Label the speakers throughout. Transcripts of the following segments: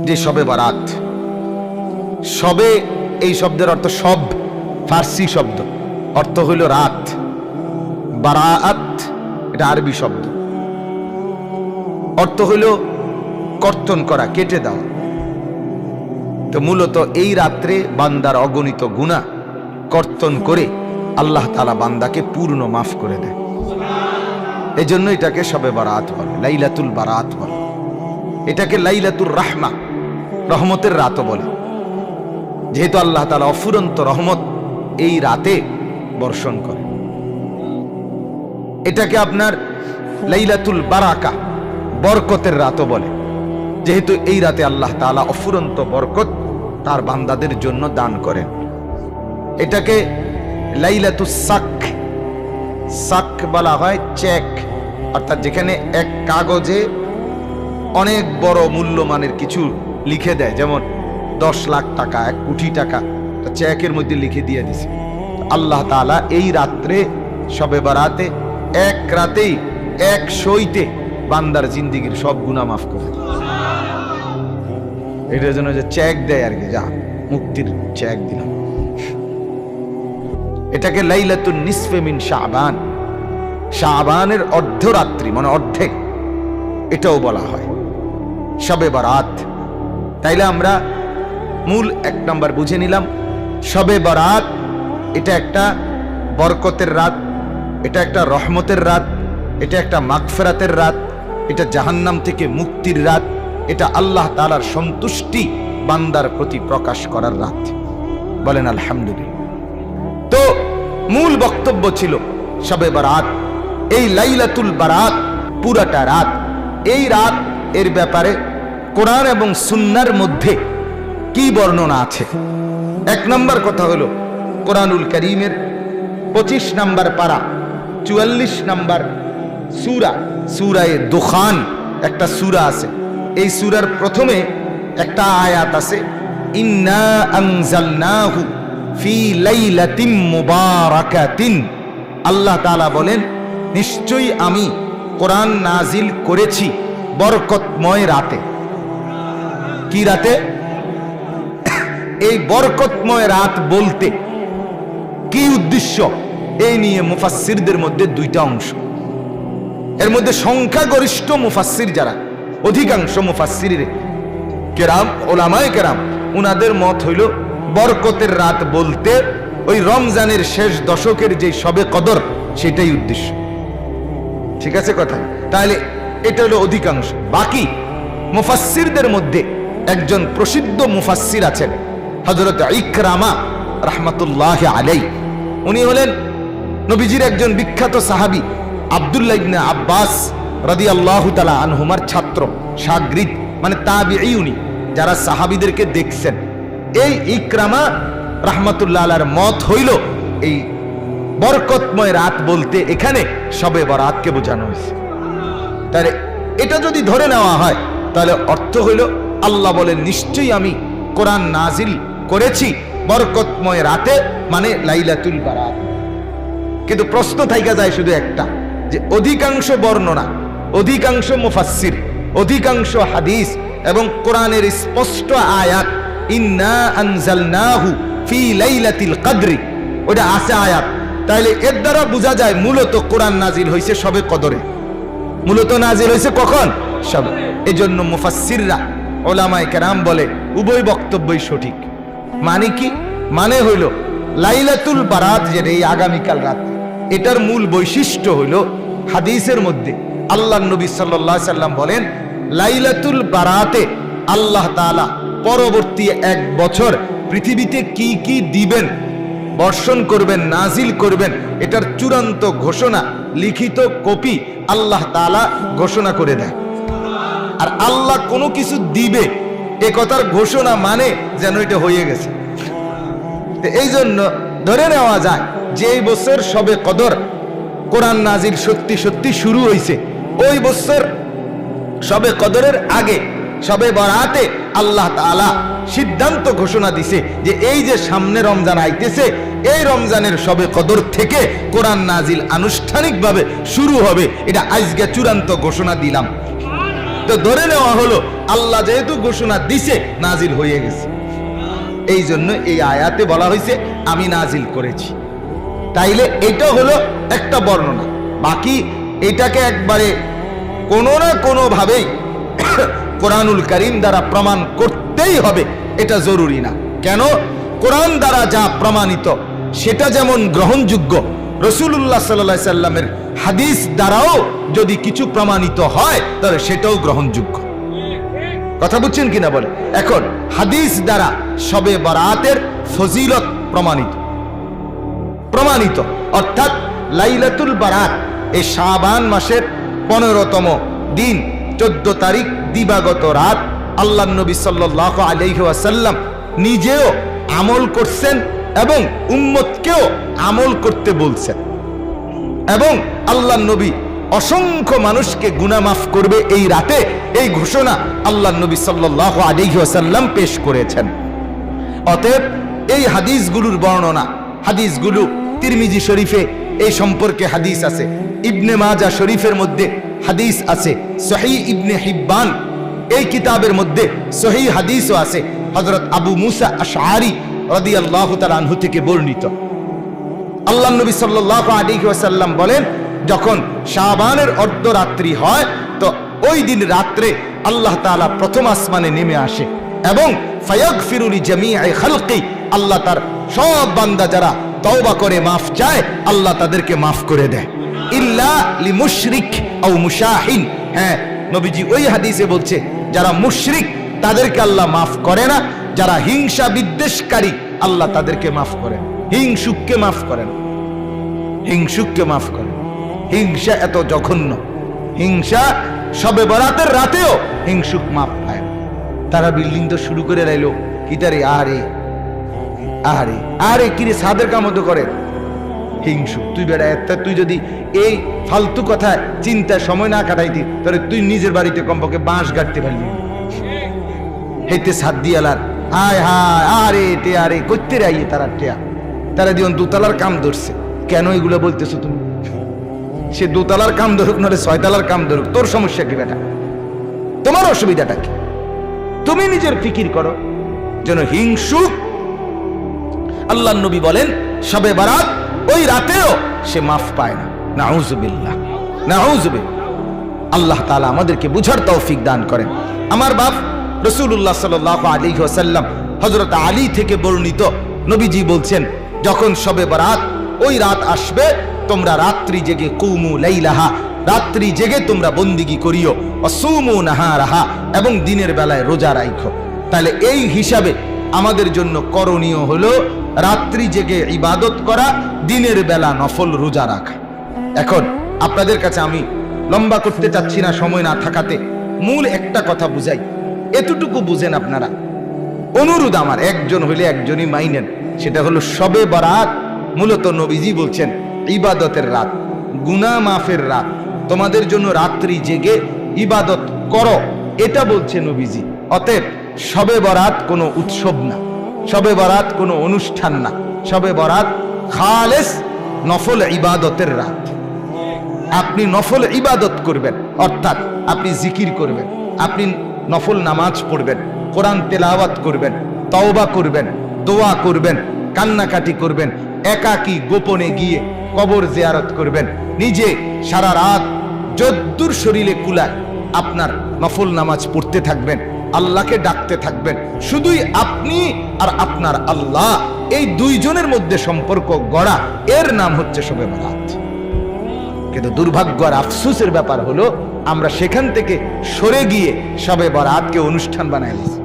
Speaker 1: যে শবে বারাত। শবে এই শব্দের অর্থ সব, ফার্সি শব্দ, অর্থ হইল রাত। বারাআত এটা আরবি শব্দ, অর্থ হইল কর্তন করা, কেটে দেওয়া। তো মূলত এই রাত্রে বান্দার অগণিত গুনাহ কর্তন করে আল্লাহ তাআলা বান্দাকে পূর্ণ মাফ করে দেয়। এই জন্য এটাকে শবে বারাত বলে, লাইলাতুল বারাত বলে। এটাকে লাইলাতুর রাহমা, রহমতের রাতও বলে, যেহেতু আল্লাহ তাআলা অফুরন্ত রহমত এই রাতে বর্ষণ করে। এটাকে আপনার লাইলাতুল বারাকা, বরকতের রাতও বলে, যেহেতু এই রাতে আল্লাহ তাআলা অফুরন্ত বরকত তার বান্দাদের জন্য দান করেন। এটাকে লাইলাতুস সাক, সাক বলা হয় চেক, অর্থাৎ যেখানে এক কাগজে অনেক বড় মূল্যমানের কিছু লিখে দেয়, যেমন 10 লাখ টাকা, 1 কোটি টাকা চেকের মধ্যে লিখে দিয়ে দিছে। আল্লাহ তাআলা এই রাত্রে শবে বারাতে এক রাতেই, এক সইতে বান্দার জিন্দেগীর সব গুনাহ মাফ করে। এটার জন্য যে চেক দেয় আর কি, যা মুক্তির চেক দিলাম। এটাকে লাইলাতুন নিসফে মিন শাবান, শাবানের অর্ধরাত্রি মানে অর্ধেক, এটাও বলা হয় শবে বারাত। তাইলে আমরা মূল 1 নাম্বার বুঝে নিলাম, শবে বারাত এটা একটা বরকতের রাত, এটা একটা রহমতের রাত, এটা একটা মাগফিরাতের রাত, এটা জাহান্নাম থেকে মুক্তির রাত, এটা আল্লাহ তাআলার সন্তুষ্টি বান্দার প্রতি প্রকাশ করার রাত। বলেন আলহামদুলিল্লাহ। তো মূল বক্তব্য ছিল শবে বারাত, এই লাইলাতুল বারাত পুরাটা রাত। এই রাত এর ব্যাপারে কোরআন এবং সুন্নাহর মধ্যে কি বর্ণনা আছে? 1 নম্বর কথা হলো কোরআনুল কারীমের 25 নম্বর পারা 44 নম্বর সূরা, সূরায়ে দুখান একটা সূরা আছে। এই সূরার প্রথমে একটা আয়াত আছে, ইন্না আনজালনাহু ফি লাইলাতিন মুবারাকাতিন। আল্লাহ তাআলা বলেন, নিশ্চয়ই আমি কোরআন নাজিল করেছি বরকতময় রাতে। কি রাতে? এই বরকতময় রাত বলতে কি উদ্দেশ্য, এই নিয়ে মুফাসসিরদের মধ্যে 2টা অংশ। এর মধ্যে সংখ্যাগরিষ্ঠ মুফাসসির যারা, অধিকাংশ মুফাসসির কেরাম, ওলামায়ে কেরাম, উনাদের মত হইল বরকতের রাত বলতে ওই রমজানের শেষ দশকের যে শবে কদর, সেটাই উদ্দেশ্য। ঠিক আছে কথা? তাহলে এটা হলো অধিকাংশ। বাকি মুফাসসিরদের মধ্যে একজন প্রসিদ্ধ মুফাসসির আছেন, হযরত ইকরামা রাহমাতুল্লাহি আলাইহি। উনি হলেন নবীজির একজন বিখ্যাত সাহাবী আব্দুল্লাহ ইবনে আব্বাস রাদিয়াল্লাহু তাআলা আনহুমার ছাত্র, শাগরিদ, মানে তাবিঈ। উনি যারা সাহাবীদেরকে দেখছেন, এই ইকরামা রাহমাতুল্লাহ আলাইহির মত হইল এই বরকতময় রাত বলতে এখানে শবে বরাতকে বোঝানো হয়েছে। তাহলে এটা যদি ধরে নেওয়া হয়, তাহলে অর্থ হইল আল্লাহ বলেন, নিশ্চয়ই আমি কোরআন নাজিল করেছি বরকতময় রাতে, মানে লাইলাতুল বারাত। কিন্তু প্রশ্ন থাইকা যায় শুধু একটা, যে অধিকাংশ বর্ণনা, অধিকাংশ মুফাসসির, অধিকাংশ হাদিস এবং কোরআনের স্পষ্ট আয়াত, ইন্না আনজালনাহু ফি লাইলাতিল কদরি, ওটা আছে আয়াত। তাহলে এর দ্বারা বোঝা যায় মূলত কোরআন নাজিল হয়েছে শবে কদরে। মূলত নাজিল হয়েছে কখন? শবে। এজন্য মুফাসসিররা, ওলামায়ে কেরাম বলে উভয় বক্তব্যই সঠিক। মানে কি? মানে হইল লাইলাতুল বারাত, যেটা এই আগামীকাল রাত, এটার মূল বৈশিষ্ট্য হইল হাদিসের মধ্যে আল্লাহর নবী সাল্লাল্লাহু আলাইহি সাল্লাম বলেন, লাইলাতুল বারাতে আল্লাহ তাআলা পরবর্তী 1 বছর পৃথিবীতে কি কি দিবেন, বর্ষণ করবেন, নাজিল করবেন, এটার চূড়ান্ত ঘোষণা, লিখিত কপি আল্লাহ তাআলা ঘোষণা করে দেয়। আর আল্লাহ কোনো কিছু দিবে এ কথার ঘোষণা মানে যেন এটা হয়ে গেছে। এই জন্য ধরে নেওয়া যায় যে এই বছর শবে কদর কোরআন নাজিল সত্যি সত্যি শুরু হয়েছে, ওই বছর শবে কদরের আগে শবে বরাতে আল্লাহ তাআলা সিদ্ধান্ত ঘোষণা দিছে যে এই যে সামনে রমজান আইতেছে, এই রমজানের শবে কদর থেকে কোরআন নাজিল আনুষ্ঠানিকভাবে শুরু হবে, এটা আজকে চূড়ান্ত ঘোষণা দিলাম। তো ধরে নেওয়া হলো আল্লাহ যেহেতু ঘোষণা দিছে নাজিল হয়ে গেছে, এই জন্য এই আয়াতে বলা হয়েছে আমি নাজিল করেছি। তাইলে এটা হলো একটা বর্ণনা। বাকি এটাকে একবারে কোনো না কোনো ভাবেই কোরআনুল কারীম দ্বারা প্রমাণ করতেই হবে এটা জরুরি না। কেন? কোরআন দ্বারা যা প্রমাণিত সেটা যেমন গ্রহণযোগ্য, রাসূলুল্লাহ সাল্লাল্লাহু আলাইহি সাল্লামের হাদিস দ্বারাও যদি কিছু প্রমাণিত হয় তাহলে সেটাও গ্রহণযোগ্য। কথা বুঝছেন কিনা বলে? এখন হাদিস দ্বারা শবে বরাতের ফজিলত প্রমাণিত অর্থাৎ লাইলাতুল বারাত এই শাবান মাসের 15তম দিন 14 তারিখ দিবাগত রাত আল্লাহর নবী সাল্লাল্লাহু আলাইহি ওয়াসাল্লাম নিজেও আমল করছেন এবং উম্মতকেও আমল করতে বলছেন, এবং আল্লাহর নবী অসংখ্য মানুষকে গুনাহ মাফ করবে এই রাতে, এই ঘোষণা আল্লাহর নবী সাল্লাল্লাহু আলাইহি ওয়াসাল্লাম পেশ করেছেন। অতএব এই হাদিসগুলোর বর্ণনা, হাদিসগুলো তিরমিজি শরীফে এই সম্পর্কে হাদিস আছে, ইবনে মাজাহ শরীফের মধ্যে হাদিস আছে, সহিহ ইবনে হিব্বান এই কিতাবের মধ্যে সহিহ হাদিসও আছে। হযরত আবু মুসা আশআরী রাদিয়াল্লাহু তাআলা আনহু থেকে বর্ণিত, আল্লাহর নবী সাল্লাল্লাহু আলাইহি ওয়াসাল্লাম বলেন, যখন শাবানের অর্ধরাত্রি হয় তো ওই দিন রাত্রে আল্লাহ তাআলা প্রথম আসমানে নেমে আসে এবং ফায়াগফিরু লিজামিই খালকি, আল্লাহ তার সব বান্দা যারা তওবা করে মাফ চায় আল্লাহ তাদেরকে মাফ করে দেয়, ইল্লা লিমুশরিক আও মুশাহিন। হ্যাঁ, নবীজি ওই হাদিসে বলছে যারা মুশরিক তাদেরকে আল্লাহ মাফ করে না, যারা হিংসা বিদ্বেষকারী আল্লাহ তাদেরকে মাফ করেন, হিংসুককে মাফ করেন, হিংসুককে মাফ করেন। হিংসা এত জঘন্য, হিংসা শবে বরাতের রাতেও হিংসুক মাফ পায়। তারা বিল্ডিং তো শুরু করে লাইলো কিতারে, আরে আরে আরে কিরে সাদের কাম তো করে হিংসুক। তুই বেড়া একটা, তুই যদি এই ফালতু কথায় চিন্তায় সময় না কাটাইতি তাহলে তুই নিজের বাড়িতে কমপক্ষে বাঁশ গাড়তে পারলি। হেতে সাদ দিয়ালার হায় হায় আরে টে আরে করতে রাইয়ে তারা টেয়া, তারা দিন দোতলার কাম ধরছে। কেন এগুলো বলতেছো তুমি? সে দোতলার কাম ধরুক নাহলে 6 তলার কাম ধরুক, তোর সমস্যা কি বেটা? তোমার অসুবিধাটা কি? তুমি নিজের ফিকির করো। যেন হিংসুক, আল্লাহর নবী বলেন শবে বারাত ওই রাতেও সে মাফ পায় না। নাউজুবিল্লাহ, নাউজুবিল্লাহ। আল্লাহ তাআলা আমাদেরকে বুঝার তৌফিক দান করেন। আমার বাপ রাসূলুল্লাহ সাল্লাল্লাহু আলাইহি ওয়াসাল্লাম হযরত আলী থেকে বর্ণিত, নবীজি বলছেন যখন শবে বারাত ওই রাত আসবে তোমরা রাত্রি জেগে কুমু লাইলাহা, রাত্রি জেগে তোমরা বন্দিগি করিও, অসুমু নাহারাহা, এবং দিনের বেলায় রোজা রাখো। তাহলে এই হিসাবে আমাদের জন্য করণীয় হলো রাত্রি জেগে ইবাদত করা, দিনের বেলা নফল রোজা রাখা। এখন আপনাদের কাছে আমি লম্বা করতে চাচ্ছি না সময় না থাকাতে, মূল একটা কথা বুঝাই, এতটুকু বুঝেন আপনারা। অনুরোধ আমার, একজন হইলে একজনই মাইনেন, সেটা হলো শবে বরাত মূলত নবীজি বলছেন ইবাদতের রাত, গুনাহ মাফের রাত। তোমাদের জন্য রাত্রি জেগে ইবাদত করো, এটা বলছে নবীজি। অতএব শবে বরাত কোনো উৎসব না, শবে বরাত কোনো অনুষ্ঠান না, শবে বরাত খালেস নফল ইবাদতের রাত। আপনি নফল ইবাদত করবেন, অর্থাৎ আপনি জিকির করবেন, আপনি নফল নামাজ পড়বেন, কোরআন তেলাওয়াত করবেন, তওবা করবেন, দোয়া করবেন, কান্নাকাটি করবেন, একাকী গোপনে গিয়ে কবর জিয়ারত করবেন, নিজে সারা রাত যদ্দূর শরীরে কুলায় আপনার নফল নামাজ পড়তে থাকবেন, আল্লাহকে ডাকতে থাকবেন। শুধুই আপনি আর আপনার আল্লাহ, এই দুইজনের মধ্যে সম্পর্ক গড়া, এর নাম হচ্ছে শবে বরাত। কিন্তু দুর্ভাগ্য আর আফসোসের ব্যাপার হলো আমরা সেখান থেকে সরে গিয়ে শবে বরাতকে অনুষ্ঠান বানাই দিয়েছি।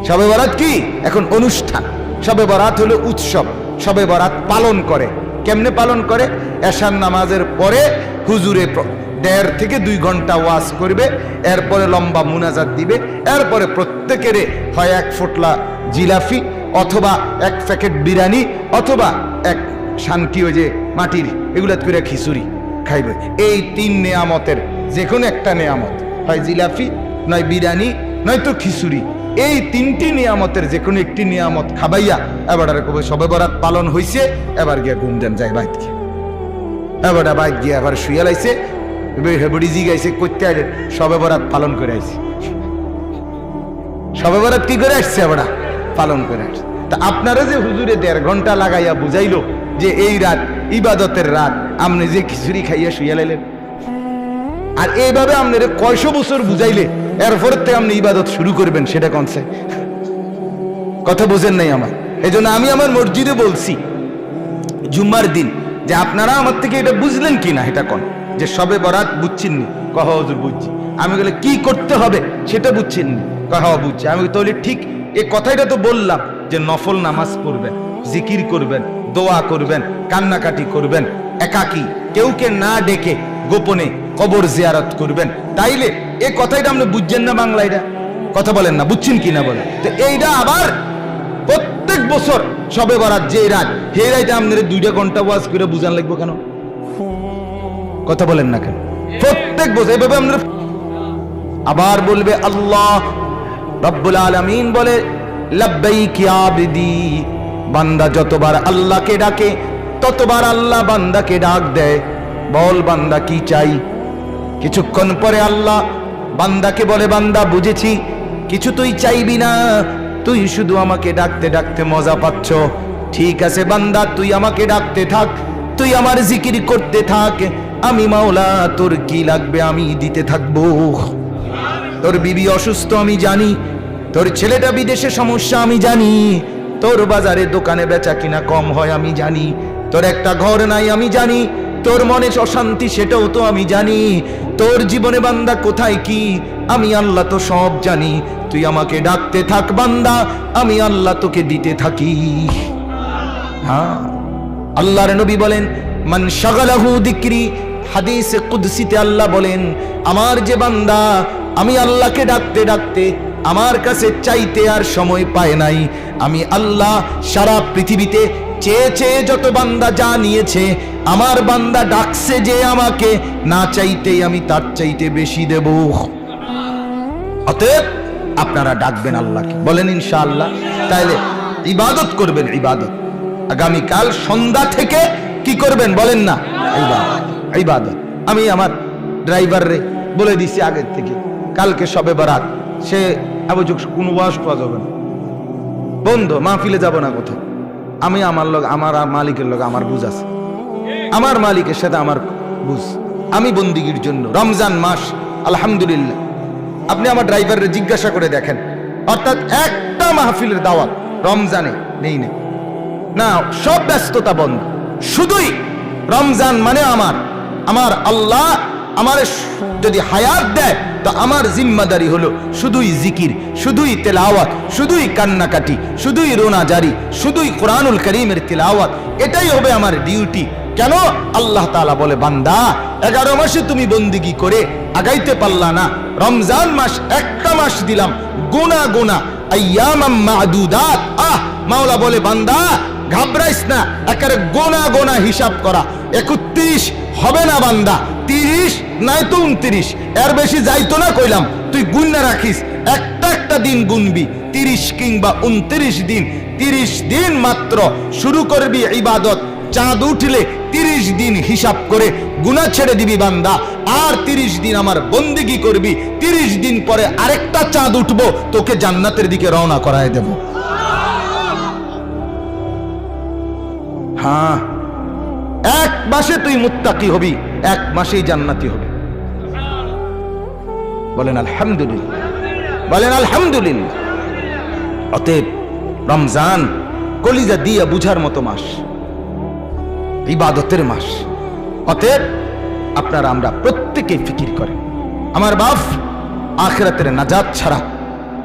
Speaker 1: শবে বরাত কি এখন অনুষ্ঠান? শবে বরাত হলো উৎসব। শবে বরাত পালন করে কেমনে পালন করে? এশার নামাজের পরে হুজুরে 1.5 থেকে 2 ঘন্টা ওয়াজ করবে, এরপরে লম্বা মুনাজাত দিবে, এরপরে প্রত্যেকের হয় 1 ফোঁটলা জিলাফি অথবা 1 প্যাকেট বিরিয়ানি অথবা 1 শান্তি ওই যে মাটির এগুলা করে খিচুড়ি খাইবে। এই 3 নেয়ামতের যে কোনো একটা নেয়ামত, হয় জিলাফি, নয় বিরিয়ানি, নয়তো খিচুড়ি, এই 3টি নিয়ামতের যে কোনো একটি নিয়ামত খাবাইয়া এবার কবে শবে বরাত পালন হইছে, এবার গিয়া ঘুম দেন যায় বাইত গিয়ে, এবার বাইত গিয়ে আবার শুয়ে লাইছে, হেবড়ি জি গাইছে করতে আইলে সবে বরাত পালন করে আইছি। সবে বরাত কি করে আসছে আমরা পালন করে আসছে। তা আপনারা যে হুজুরে 1.5 ঘন্টা লাগাইয়া বুঝাইলো যে এই রাত ইবাদতের রাত, আপনি যে খিচুড়ি খাইয়া শুইয়া লাইলেন, আর এইভাবে আপনারা কয়শো বছর বুঝাইলে এরপর থেকে আপনি ইবাদত শুরু করবেন, সেটা কনসে কথা বুঝেন নাই আমার। এই জন্য আমি আমার মসজিদে বলছি জুম্মার দিন যে আপনারা আমার থেকে এটা বুঝলেন কি না, এটা কোন যে সবে বরাত বুঝছেননি, কহ হুজুর বুঝছি। আমি বলে কি করতে হবে সেটা বুঝছেননি, কহ বুঝছি। আমি তাহলে ঠিক এই কথাটা তো বললাম যে নফল নামাজ পড়বেন, জিকির করবেন, দোয়া করবেন, কান্নাকাটি করবেন, একাকী কেউকে না ডেকে গোপনে কবর জিয়ারত করবেন। তাইলে এই কথাটা আপনি বুঝছেন না, বাংলাটা কথা বলেন না, বুঝছেন কিনা বলেন। তো এইটা আবার প্রত্যেক বছর সবে বরাত যে রাত, সেই রাইতে আপনাদের 2 ঘন্টা ওয়াজ করে বুঝান লাগবে কেন, কথা বলেন না কেন? প্রত্যেক বছর এভাবে আমরা আবার বলবে আল্লাহ রব্বুল আলামিন বলে লাব্বাইক ইয়া আবদি, বান্দা যতবার আল্লাহকে ডাকে ততবার আল্লাহ বান্দাকে ডাক দেয়, বল বান্দা কি চাই। কিছুক্ষণ পরে আল্লাহ বান্দাকে বলে বান্দা বুঝেছি, কিছু তুই চাইবি না, তুই শুধু আমাকে ডাকতে ডাকতে মজা পাচ্ছ। ঠিক আছে বান্দা, তুই আমাকে ডাকতে থাক, তুই আমার জিকির করতে থাক, আমি মাওলা তোর কি লাগবে আমি দিতে থাকবো। তোর বিবি অসুস্থ আমি জানি, তোর ছেলেটা বিদেশে সমস্যা আমি জানি, তোর বাজারে দোকানে বেচা কিনা কম হয় আমি জানি, তোর একটা ঘর নাই আমি জানি, তোর মনে অশান্তি সেটাও তো আমি জানি, তোর জীবনে বান্দা কোথায় কি আমি আল্লাহ তো সব জানি। তুই আমাকে ডাকতে থাক বান্দা, আমি আল্লাহ তোকে দিতে থাকি। হ্যাঁ, আল্লাহর নবী বলেন মান শাগালাহু যিকরি, হাদিসে কুদসিতে আল্লাহ বলেন আমার যে বান্দা আমি আল্লাহকে ডাকতে ডাকতে আমার কাছে চাইতে আর সময় পায় নাই, আমি আল্লাহ সারা পৃথিবীতে চেয়ে চেয়ে যত বান্দা যা নিয়েছে, আমার বান্দা ডাকছে যে আমাকে, না চাইতেই আমি তার চাইতে বেশি দেব। অতএব আপনারা ডাকবেন আল্লাহকে, বলেন ইনশাআল্লাহ। তাইলে ইবাদত করবেন, ইবাদত আগামীকাল সন্ধ্যা থেকে কি করবেন বলেন না, ইবাদত। আমি আমার ড্রাইভাররে বলে দিছি আগের থেকে, কালকে সবে বরাত, সে আবুজুক কোনো ওয়াজ পাওয়া যাবে না, বন্ধ, মাহফিলে যাব না কোথাও। আমি আমার লোক, আমার মালিকের লোক আমার বুঝ আছে, আমার মালিকের সাথে আমার বুঝ। আমি বন্দিগির জন্য রমজান মাস আলহামদুলিল্লাহ, আপনি আমার ড্রাইভাররে জিজ্ঞাসা করে দেখেন, অর্থাৎ একটা মাহফিলের দাওয়াত রমজানে নেই নেই না, সব ব্যস্ততা বন্ধ। শুধুই রমজান মানে আমার আল্লাহ আমার যদি হায়াত দেয় তো আমার জিম্মাদারি হলো শুধুই জিকির, শুধুই তেলাওয়াত, শুধুই কান্নাকাটি, শুধুই রোনাজারি, শুধুই কোরআনুল কারীমের তেলাওয়াত, এটাই হবে আমার ডিউটি। কেন? আল্লাহ তাআলা বলে বান্দা 11 মাসে তুমি বন্দিগি করে আগাইতে পারলা না, রমজান মাস একটা মাস দিলাম, গোনা গোনা আইয়ামাম মাদুদাত। মাওলা বলে বান্দা ঘাবড়াইস না, একেবারে গোনা গোনা হিসাব করা, 31 হবে না বান্দা, 30 নাই তো 29, এর বেশি যাইতো না কইলাম। তুই গুণনা রাখিস, একটা একটা দিন গুনবি, 30 কিংবা 29 দিন, 30 দিন মাত্র শুরু করবি ইবাদত। চাঁদ উঠলে 30 দিন হিসাব করে গুনাহ ছেড়ে দিবি বান্দা, আর 30 দিন আমার বন্দেগী করবি। 30 দিন পরে আরেকটা চাঁদ উঠবো, তোকে জান্নাতের দিকে রওনা করায় দেব। হ্যাঁ, 1 মাসে তুই মুত্তাকি হবি, 1 মাসেই জান্নাতি হবি। বলেন আলহামদুলিল্লাহ, বলেন আলহামদুলিল্লাহ। অতএব রমজান কলিজা দিয়া বুঝার মতো মাস, ইবাদতের মাস। অতএব আপনারা আমরা প্রত্যেকেই ফিকির করেন, আমার বাপ আখিরাতের নাজাত ছাড়া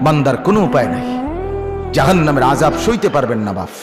Speaker 1: বান্দার কোনো উপায় নাই, জাহান্নামের আযাব সইতে পারবেন না বাপ।